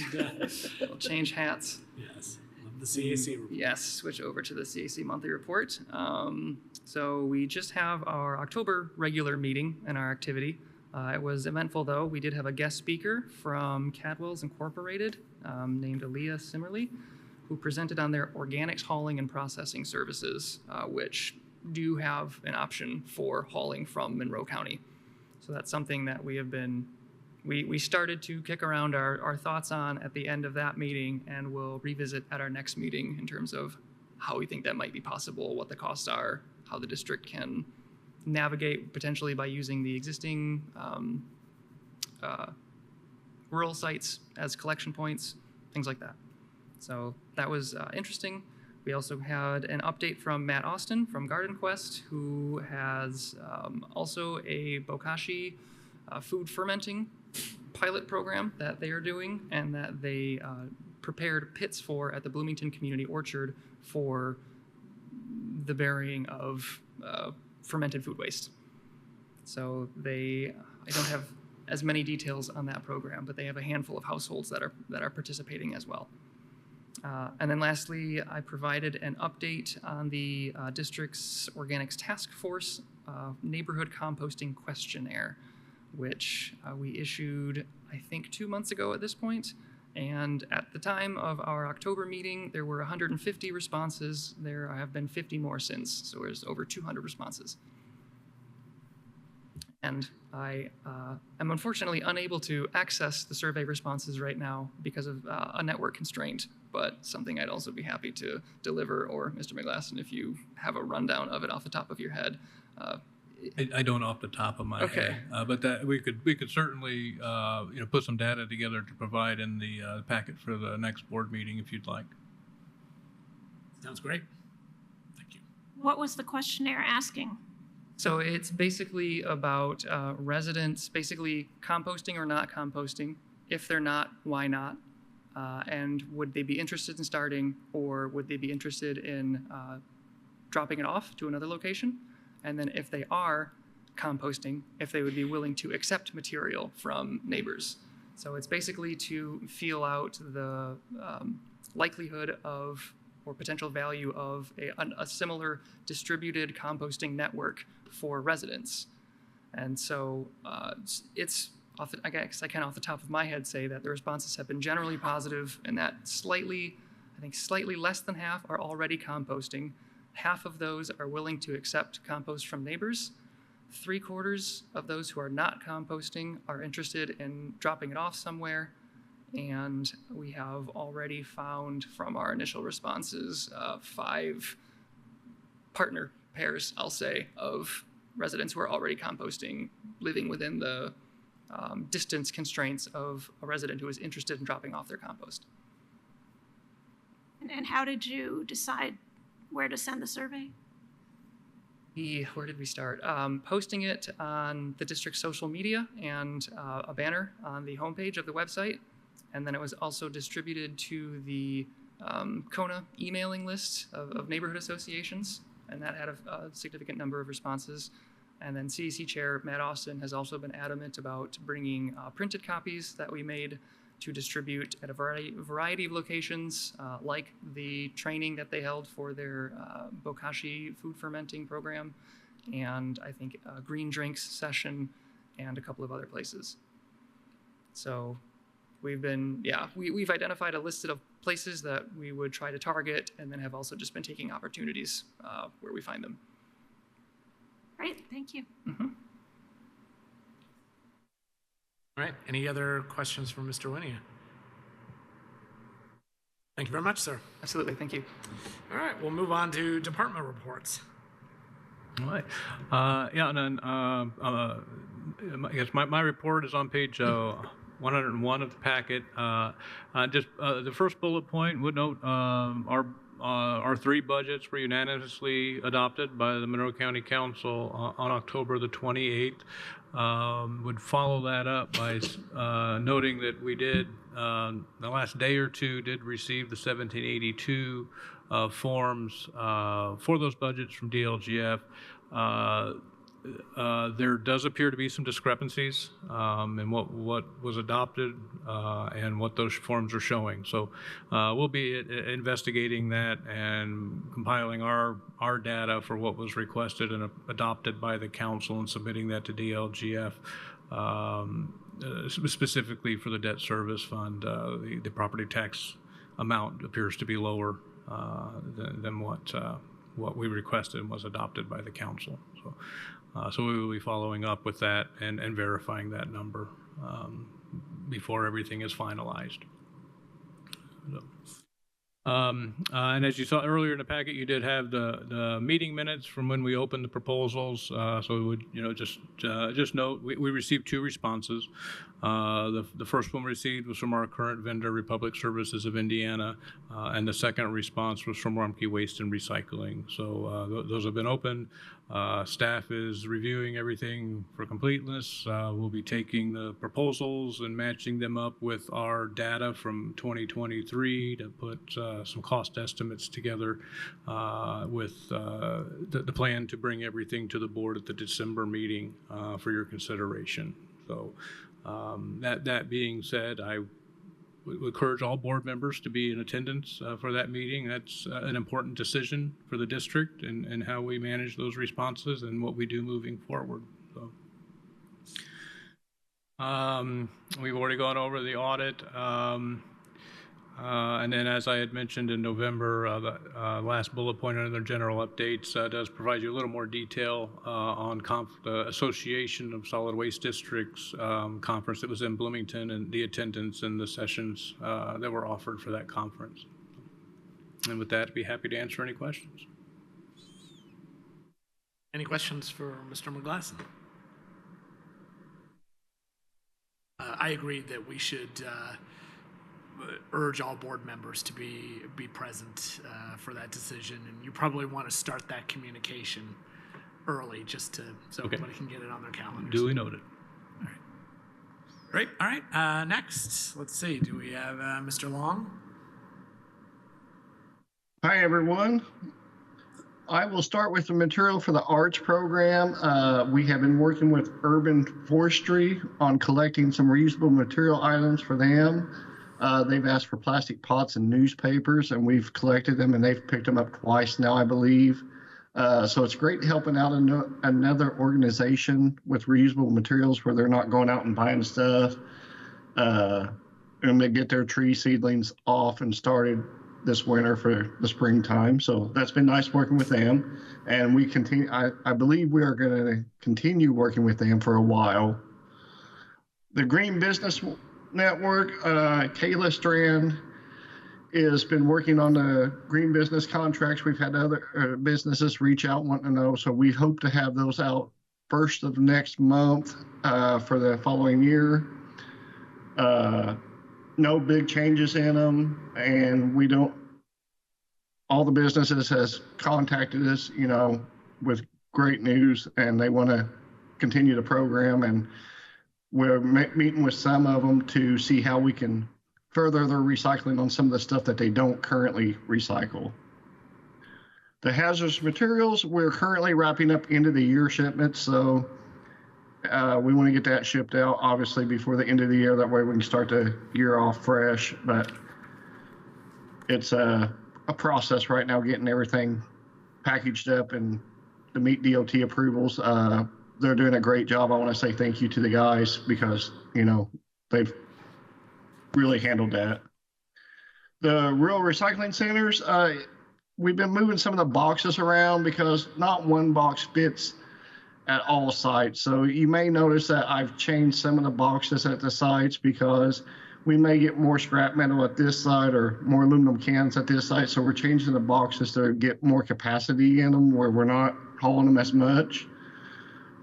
We'll change hats. Yes, love the CAC report. Yes, switch over to the CAC monthly report. So we just have our October regular meeting and our activity. It was eventful, though. We did have a guest speaker from Cadwell's Incorporated named Aaliyah Simmerly, who presented on their organics hauling and processing services, which do have an option for hauling from Monroe County. So that's something that we have been, we started to kick around our thoughts on at the end of that meeting, and we'll revisit at our next meeting in terms of how we think that might be possible, what the costs are, how the district can navigate potentially by using the existing rural sites as collection points, things like that. So that was interesting. We also had an update from Matt Austin from Garden Quest, who has also a bokashi food fermenting pilot program that they are doing, and that they prepared pits for at the Bloomington Community Orchard for the burying of fermented food waste. So I don't have as many details on that program, but they have a handful of households that are participating as well. And then lastly, I provided an update on the district's organics task force neighborhood composting questionnaire, which we issued, I think, 2 months ago at this point. And at the time of our October meeting, there were 150 responses. There have been 50 more since, so there's over 200 responses. And I am unfortunately unable to access the survey responses right now because of a network constraint, but something I'd also be happy to deliver, or Mr. McGlasson, if you have a rundown of it off the top of your head. I don't off the top of my Okay. head, but that we could certainly put some data together to provide in the packet for the next board meeting if you'd like. Sounds great. Thank you. What was the questionnaire asking? So it's basically about residents basically composting or not composting. If they're not, why not? And would they be interested in starting, or would they be interested in dropping it off to another location? And then if they are composting, if they would be willing to accept material from neighbors. So it's basically to feel out the likelihood of or potential value of a similar distributed composting network for residents. And so I guess I can off the top of my head say that the responses have been generally positive, and that slightly less than half are already composting. Half of those are willing to accept compost from neighbors. 3/4 of those who are not composting are interested in dropping it off somewhere. And we have already found from our initial responses 5 partner pairs, I'll say, of residents who are already composting, living within the distance constraints of a resident who is interested in dropping off their compost. And how did you decide where to send the survey? Where did we start? Posting it on the district's social media and a banner on the homepage of the website. And then it was also distributed to the Kona emailing list of neighborhood associations, and that had a significant number of responses. And then CEC Chair Matt Austin has also been adamant about bringing printed copies that we made to distribute at a variety of locations, like the training that they held for their bokashi food fermenting program, and I think a green drinks session, and a couple of other places. So we've identified a list of places that we would try to target, and then have also just been taking opportunities where we find them. Great, thank you. Mm-hmm. All right. Any other questions for Mr. Winia? Thank you very much, sir. Absolutely, thank you. All right. We'll move on to department reports. All right. And then I guess my report is on page 101 of the packet. Just the first bullet point would note our 3 budgets were unanimously adopted by the Monroe County Council on October the 28th. Would follow that up by noting that we did, the last day or two, did receive the 1782 forms for those budgets from DLGF. There does appear to be some discrepancies in what was adopted and what those forms are showing. So we'll be investigating that and compiling our data for what was requested and adopted by the council and submitting that to DLGF specifically for the debt service fund, the property tax amount appears to be lower than what we requested and was adopted by the council. So we will be following up with that and verifying that number before everything is finalized. And as you saw earlier in the packet, you did have the meeting minutes from when we opened the proposals. So we would, just note we received 2 responses. The first one received was from our current vendor, Republic Services of Indiana, and the second response was from Rumpke Waste and Recycling. So those have been opened. Staff is reviewing everything for completeness. We'll be taking the proposals and matching them up with our data from 2023 to put some cost estimates together with the plan to bring everything to the board at the December meeting for your consideration. So that being said, I would encourage all board members to be in attendance for that meeting. That's an important decision for the district and how we manage those responses and what we do moving forward. So, we've already gone over the audit. And then, as I had mentioned in November, the last bullet point under the general updates does provide you a little more detail on the Association of Solid Waste Districts conference that was in Bloomington and the attendance and the sessions that were offered for that conference. And with that, I'd be happy to answer any questions. Any questions for Mr. McGlasson? I agree that we should urge all board members to be present for that decision, and you probably want to start that communication early so everybody can get it on their calendars. Duly noted. All right. Great. All right. Next, let's see. Do we have Mr. Long? Hi, everyone. I will start with the material for the arts program. We have been working with Urban Forestry on collecting some reusable material items for them. They've asked for plastic pots and newspapers, and we've collected them, and they've picked them up twice now, I believe. So it's great helping out another organization with reusable materials where they're not going out and buying stuff. And they get their tree seedlings off and started this winter for the springtime. So that's been nice working with them. And we continue, I believe we are going to continue working with them for a while. The Green Business Network, Kayla Strand has been working on the green business contracts. We've had other businesses reach out wanting to know, so we hope to have those out first of next month for the following year. No big changes in them, and all the businesses has contacted us, with great news, and they want to continue the program, and we're meeting with some of them to see how we can further their recycling on some of the stuff that they don't currently recycle. The hazardous materials, we're currently wrapping up end of the year shipments, so we want to get that shipped out, obviously, before the end of the year. That way we can start the year off fresh, but it's a process right now getting everything packaged up and to meet DOT approvals. They're doing a great job. I want to say thank you to the guys because, they've really handled that. The rural recycling centers, we've been moving some of the boxes around because not one box fits at all sites. So you may notice that I've changed some of the boxes at the sites because we may get more scrap metal at this site or more aluminum cans at this site. So we're changing the boxes to get more capacity in them where we're not hauling them as much.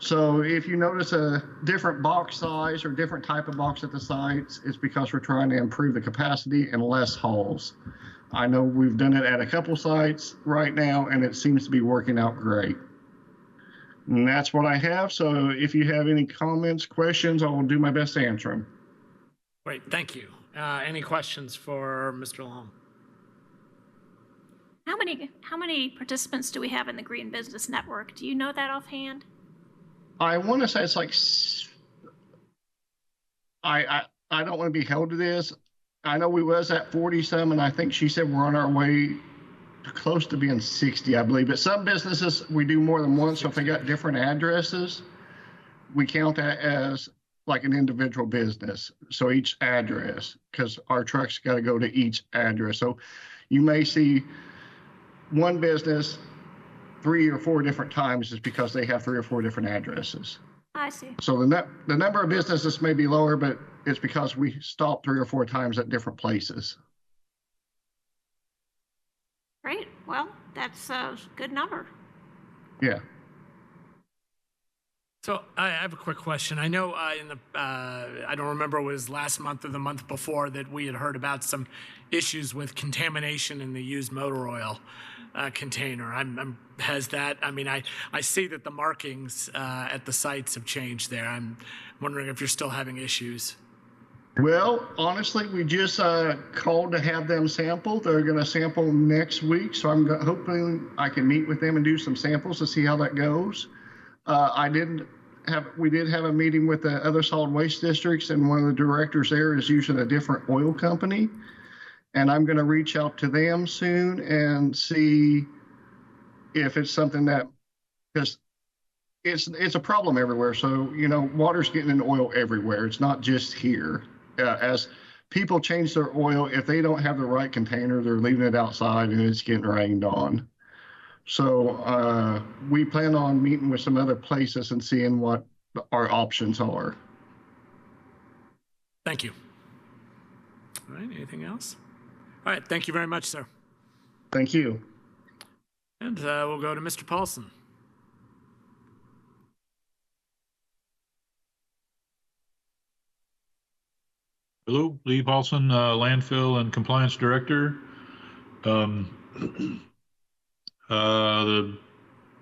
So if you notice a different box size or different type of box at the sites, it's because we're trying to improve the capacity and less hauls. I know we've done it at a couple sites right now, and it seems to be working out great. And that's what I have. So if you have any comments, questions, I will do my best to answer them. Great, thank you. Any questions for Mr. Long? How many participants do we have in the Green Business Network? Do you know that offhand? I want to say it's like, I don't want to be held to this. I know we was at 40 some, and I think she said we're on our way to close to being 60, I believe. But some businesses, we do more than one. So if they got different addresses, we count that as like an individual business. So each address, because our trucks got to go to each address. So you may see one business 3 or 4 different times is because they have 3 or 4 different addresses. I see. So the number of businesses may be lower, but it's because we stop 3 or 4 times at different places. Great. Well, that's a good number. Yeah. So I have a quick question. I know I don't remember it was last month or the month before that we had heard about some issues with contamination in the used motor oil container. Has that? I mean, I see that the markings at the sites have changed there. I'm wondering if you're still having issues. Well, honestly, we just called to have them sampled. They're going to sample next week, so I'm hoping I can meet with them and do some samples to see how that goes. We did have a meeting with the other solid waste districts, and one of the directors there is using a different oil company. And I'm going to reach out to them soon and see if it's something that, because it's a problem everywhere. So, you know, water's getting in oil everywhere. It's not just here. As people change their oil, if they don't have the right container, they're leaving it outside and it's getting rained on. So we plan on meeting with some other places and seeing what our options are. Thank you. All right, anything else? All right, thank you very much, sir. Thank you. And we'll go to Mr. Paulson. Hello, Lee Paulson, Landfill and Compliance Director.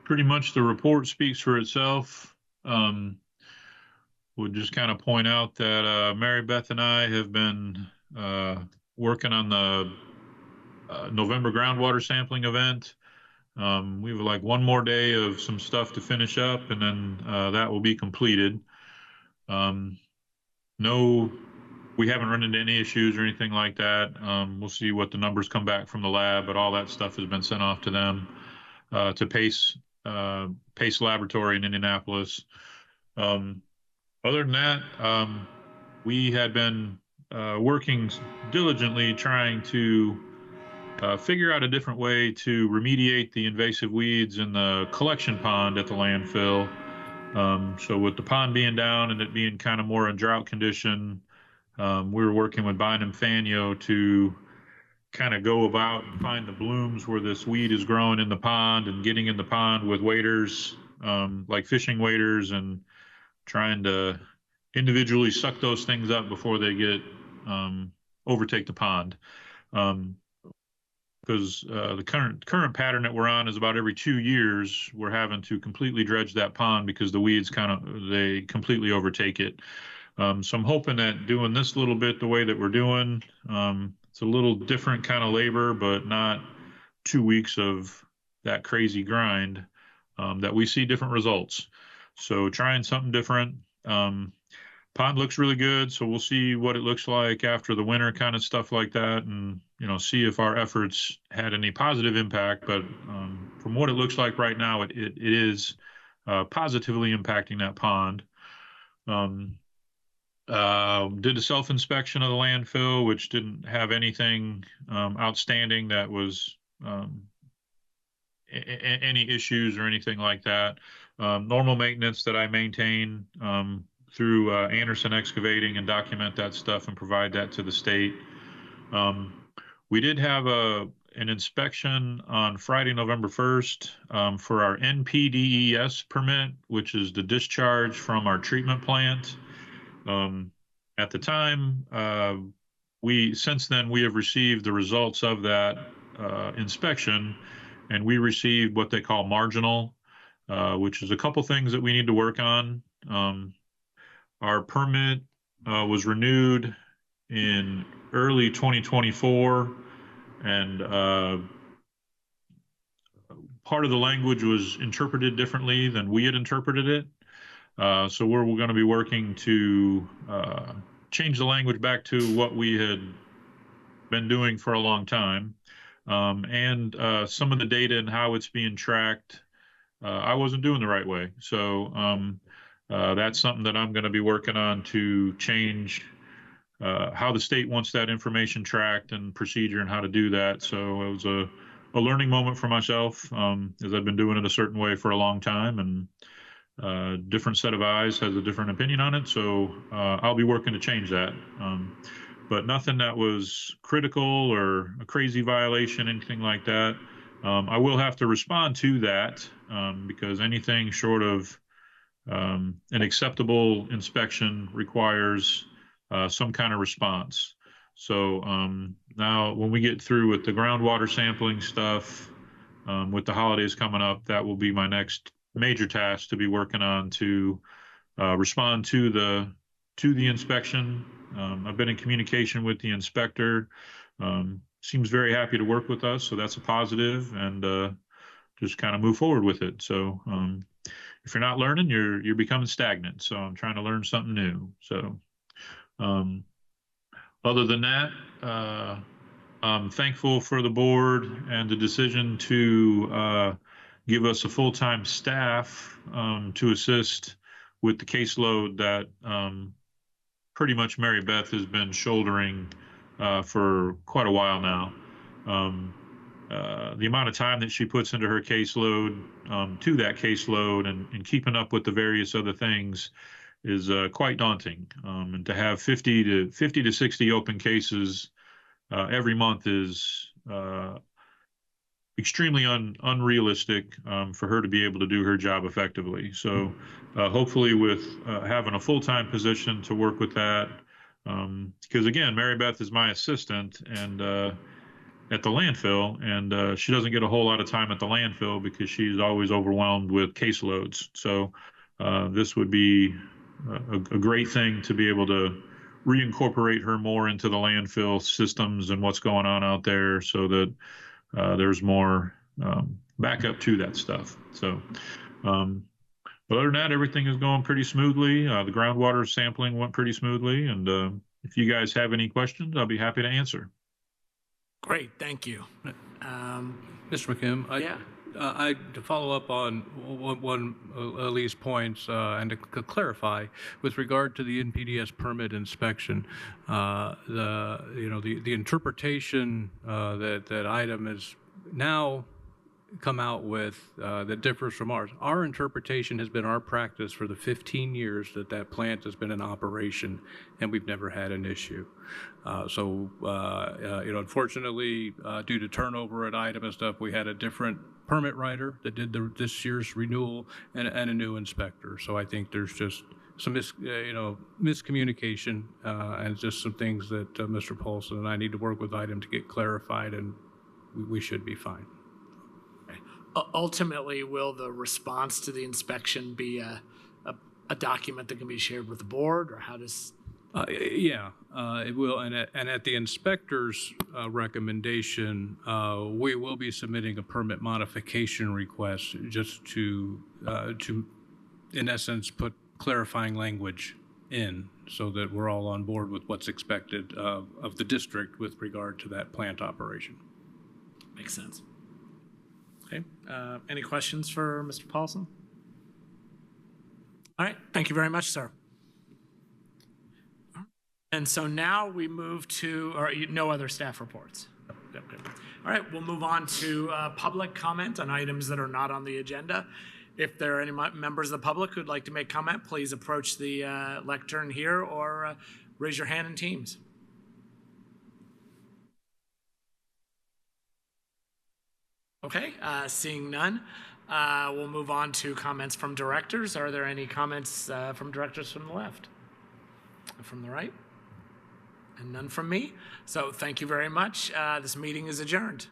Pretty much the report speaks for itself. Would just kind of point out that Mary Beth and I have been working on the November groundwater sampling event. We have like one more day of some stuff to finish up, and then that will be completed. We haven't run into any issues or anything like that. We'll see what the numbers come back from the lab, but all that stuff has been sent off to them, to Pace Laboratory in Indianapolis. Other than that, we had been working diligently trying to figure out a different way to remediate the invasive weeds in the collection pond at the landfill. So with the pond being down and it being kind of more in drought condition, we were working with Bynum Fanyo to kind of go about and find the blooms where this weed is growing in the pond, and getting in the pond with waders, like fishing waders, and trying to individually suck those things up before they get overtake the pond. Because the current pattern that we're on is about every 2 years we're having to completely dredge that pond because the weeds they completely overtake it. So I'm hoping that doing this little bit the way that we're doing, it's a little different kind of labor, but not 2 weeks of that crazy grind, that we see different results. So trying something different. Pond looks really good, so we'll see what it looks like after the winter, kind of stuff like that, and see if our efforts had any positive impact. But from what it looks like right now, it is positively impacting that pond. Did a self-inspection of the landfill, which didn't have anything outstanding that was any issues or anything like that. Normal maintenance that I maintain through Anderson Excavating, and document that stuff and provide that to the state. We did have an inspection on Friday, November 1st, for our NPDES permit, which is the discharge from our treatment plant. At the time, since then we have received the results of that inspection, and we received what they call marginal, which is a couple things that we need to work on. Our permit was renewed in early 2024, and part of the language was interpreted differently than we had interpreted it. So we're going to be working to change the language back to what we had been doing for a long time. And some of the data and how it's being tracked, I wasn't doing the right way. So that's something that I'm going to be working on to change how the state wants that information tracked and procedure and how to do that. So it was a learning moment for myself, as I've been doing it a certain way for a long time, and different set of eyes has a different opinion on it. So I'll be working to change that. But nothing that was critical or a crazy violation, anything like that. I will have to respond to that because anything short of an acceptable inspection requires some kind of response. So now when we get through with the groundwater sampling stuff, with the holidays coming up, that will be my next major task to be working on to respond to the inspection. I've been in communication with the inspector. Seems very happy to work with us, so that's a positive, and just kind of move forward with it. So if you're not learning, you're becoming stagnant. So I'm trying to learn something new. So other than that, I'm thankful for the board and the decision to give us a full-time staff to assist with the caseload that pretty much Mary Beth has been shouldering for quite a while now. The amount of time that she puts into her caseload, to that caseload, and keeping up with the various other things is quite daunting. And to have 50 to 60 open cases every month is extremely unrealistic for her to be able to do her job effectively. So hopefully with having a full-time position to work with that, because again, Mary Beth is my assistant and at the landfill, and she doesn't get a whole lot of time at the landfill because she's always overwhelmed with caseloads. So this would be a great thing to be able to reincorporate her more into the landfill systems and what's going on out there, so that there's more backup to that stuff. So, but other than that, everything is going pretty smoothly. The groundwater sampling went pretty smoothly, and if you guys have any questions, I'll be happy to answer. Great, thank you. Mr. McKim, to follow up on one Lee's points and to clarify with regard to the NPDES permit inspection, the interpretation that item is now come out with that differs from ours. Our interpretation has been our practice for the 15 years that plant has been in operation, and we've never had an issue. Unfortunately, due to turnover at item and stuff, we had a different permit writer that did this year's renewal and a new inspector. So I think there's just some miscommunication and just some things that Mr. Paulson and I need to work with item to get clarified, and we should be fine. Ultimately, will the response to the inspection be a document that can be shared with the board, or how does? It will. And at the inspector's recommendation, we will be submitting a permit modification request just to in essence, put clarifying language in so that we're all on board with what's expected of the district with regard to that plant operation. Makes sense. Okay. Any questions for Mr. Paulson? All right. Thank you very much, sir. And so now we move to, or no other staff reports. Yep, good. All right, we'll move on to public comment on items that are not on the agenda. If there are any members of the public who'd like to make comment, please approach the lectern here or raise your hand in Teams. Okay, seeing none, we'll move on to comments from directors. Are there any comments from directors from the left? From the right? And none from me. So thank you very much. This meeting is adjourned.